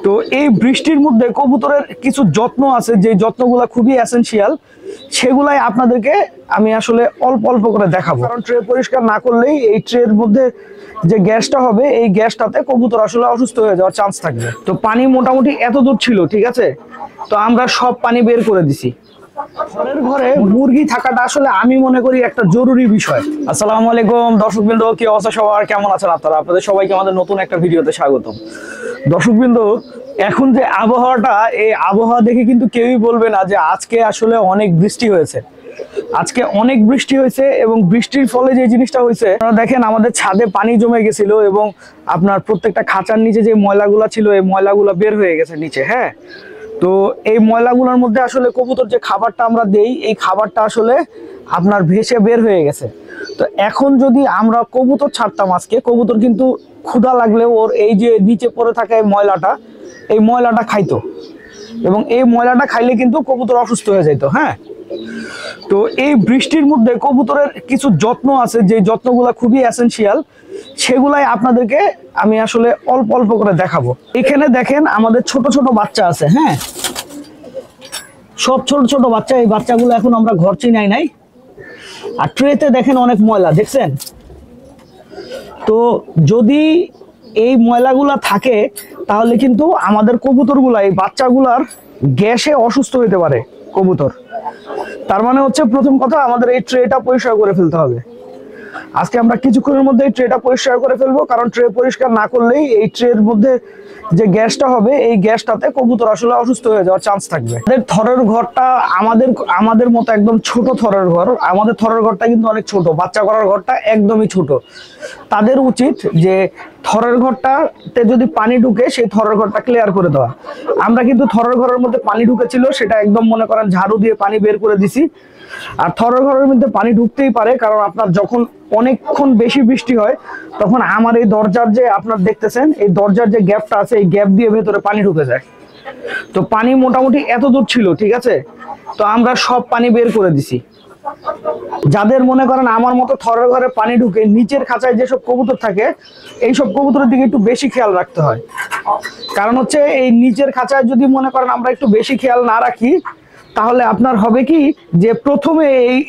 তো এই বৃষ্টির মধ্যে কবুতরের কিছু যত্ন আছে, যে যত্নগুলো খুবই এসেনশিয়াল, সেগুলাই আপনাদেরকে আমি আসলে অল্প অল্প করে দেখাবো। কারণ ট্রে পরিষ্কার না করলেই এই ট্রের মধ্যে যে গ্যাসটা হবে, এই গ্যাসটাতে কবুতর আসলে অসুস্থ হয়ে যাওয়ার চান্স থাকবে। তো পানি মোটামুটি এত দূর ছিল, ঠিক আছে, তো আমরা সব পানি বের করে দিছি। ঘরের ঘরে মুরগি থাকাটা আসলে আমি মনে করি একটা জরুরি বিষয়। আসসালামু আলাইকুম দর্শকবৃন্দ, কি অবস্থা সবার, কেমন আছেন আপনারা? আপনাদের সবাইকে আমাদের নতুন একটা ভিডিওতে স্বাগতম। দর্শকবৃন্দ, এখন যে আবহাওয়াটা, এই আবহাওয়া দেখে কিন্তু কেউই বলবে না যে আজকে আসলে অনেক বৃষ্টি হয়েছে। আজকে অনেক বৃষ্টি হয়েছে এবং বৃষ্টির ফলে যে জিনিসটা হয়েছে, আপনারা দেখেন আমাদের ছাদে পানি জমে গেছিল এবং আপনার প্রত্যেকটা খাঁচার নিচে যে ময়লাগুলা ছিল, এই ময়লাগুলা বের হয়ে গেছে নিচে। হ্যাঁ, তো এই ময়লাগুলোর মধ্যে আসলে কবুতর যে খাবারটা আমরা দেই, এই খাবারটা আসলে আপনার ভেসে বের হয়ে গেছে। তো এখন যদি আমরা কবুতর ছাড়তাম আজকে, কবুতর কিন্তু ক্ষুধা লাগলেও ওর এই যে নিচে পড়ে থাকা এই ময়লাটা খাইতো, এবং এই ময়লাটা খাইলে কিন্তু কবুতর অসুস্থ হয়ে যেত। হ্যাঁ, তো এই বৃষ্টির মধ্যে কবুতরের কিছু যত্ন আছে, যে যত্নগুলো খুবই এসেনশিয়াল, সেগুলাই আপনাদেরকে আমি আসলে অল্প অল্প করে দেখাবো। এখানে দেখেন আমাদের ছোট ছোট বাচ্চা আছে। হ্যাঁ, সব ছোট ছোট বাচ্চা। এই বাচ্চাগুলো এখন আমরা ঘর চিনাই নাই। আর ট্রেতে দেখেন অনেক ময়লা, দেখছেন? তো যদি এই ময়লাগুলা থাকে, তাহলে কিন্তু আমাদের কবুতরগুলা, এই বাচ্চাগুলার গ্যাসে অসুস্থ হতে পারে কবুতর। তার মানে হচ্ছে, প্রথম কথা, আমাদের এই ট্রেটা পরিষ্কার করে ফেলতে হবে। আজকে আমরা কিছুক্ষণের মধ্যে এই ট্রেটা পরিষ্কার করে ফেলবো, কারণ ট্রে পরিষ্কার না করলেই এই ট্রের মধ্যে যে গ্যাসটা হবে, এই গ্যাসটাতে কবুতর আসলে অসুস্থ হয়ে যাওয়ার চান্স থাকবে। আমাদের থরের ঘরটা আমাদের মতো একদম ছোট থরের ঘর। আমাদের থরের ঘরটা কিন্তু অনেক ছোট, বাচ্চা করার ঘরটা একদমই ছোট। তাদের উচিত যে থরের ঘরটাতে যদি পানি ঢুকে, সেই থরের ঘরটা ক্লিয়ার করে দেওয়া। আমরা কিন্তু থরের ঘরের মধ্যে পানি ঢুকেছিল, সেটা একদম মনে করেন ঝাড়ু দিয়ে পানি বের করে দিছি। আর থরের ঘরের মধ্যে পানি ঢুকতেই পারে, কারণ আপনার যখন অনেকক্ষণ বেশি বৃষ্টি হয়, তখন আমার এই দরজার যে আপনার দেখতেছেন, এই দরজার যে গ্যাপটা আছে, এই গ্যাপ দিয়ে ভেতরে পানি ঢুকে যায়। তো পানি মোটামুটি এত দূর ছিল, ঠিক আছে, তো আমরা সব পানি বের করে দিছি। যাদের মনে করেন আমার মতো থরের ঘরে পানি ঢুকে, নিচের খাঁচায় যেসব কবুতর থাকে, এই সব কবুতরের দিকে একটু বেশি খেয়াল রাখতে হয়। কারণ হচ্ছে, এই নিচের খাঁচায় যদি মনে করেন আমরা একটু বেশি খেয়াল না রাখি, তাহলে আপনার হবে কি, যে প্রথমে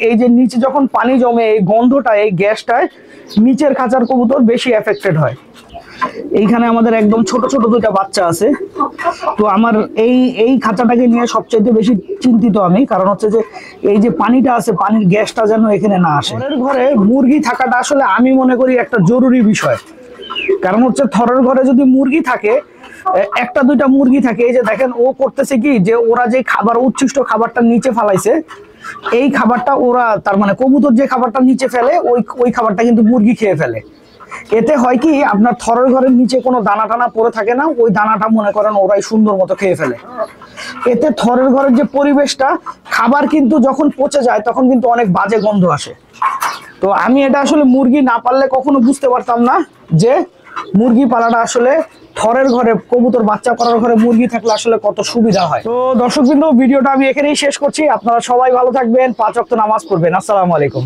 এই যে নিচে যখন পানি জমে, এই গন্ধটা, এই গ্যাসটায় নিচের খাঁচার কবুতর বেশি এফেক্টেড হয়। এইখানে আমাদের একদম ছোট ছোট দুইটা বাচ্চা আছে। তো আমার এই খাঁচাটাকে নিয়ে সবচেয়ে বেশি চিন্তিত আমি, কারণ হচ্ছে যে এই যে পানিটা আছে, পানির গ্যাসটা যেন এখানে না আসে। ঘরের ঘরে মুরগি থাকাটা আসলে আমি মনে করি একটা জরুরি বিষয়। কারণ হচ্ছে, থরের ঘরে যদি মুরগি থাকে, একটা দুইটা মুরগি থাকে, এই যে দেখেন ও করতেছে কি, যে ওরা যে খাবার, উচ্ছিষ্ট খাবারটা নিচে ফেলাইছে, এই খাবারটা ওরা, তার মানে কবুতর যে খাবারটা নিচে ফেলে, ওই খাবারটা কিন্তু মুরগি খেয়ে ফেলে। এতে হয় কি, আপনার থরের ঘরের নিচে কোনো দানা টানা পড়ে থাকে না, ওই দানাটা মনে করেন ওরাই সুন্দর মতো খেয়ে ফেলে। এতে থরের ঘরের যে পরিবেশটা, খাবার কিন্তু যখন পচে যায়, তখন কিন্তু অনেক বাজে গন্ধ আসে। তো আমি এটা আসলে মুরগি না পাললে কখনো বুঝতে পারতাম না যে মুরগি পালাটা আসলে, থরের ঘরে কবুতর বাচ্চা করার ঘরে মুরগি থাকলে আসলে কত সুবিধা হয়। তো দর্শকবৃন্দ, ভিডিওটা আমি এখানেই শেষ করছি। আপনারা সবাই ভালো থাকবেন, 5 ওয়াক্ত নামাজ পড়বেন। আসসালামু আলাইকুম।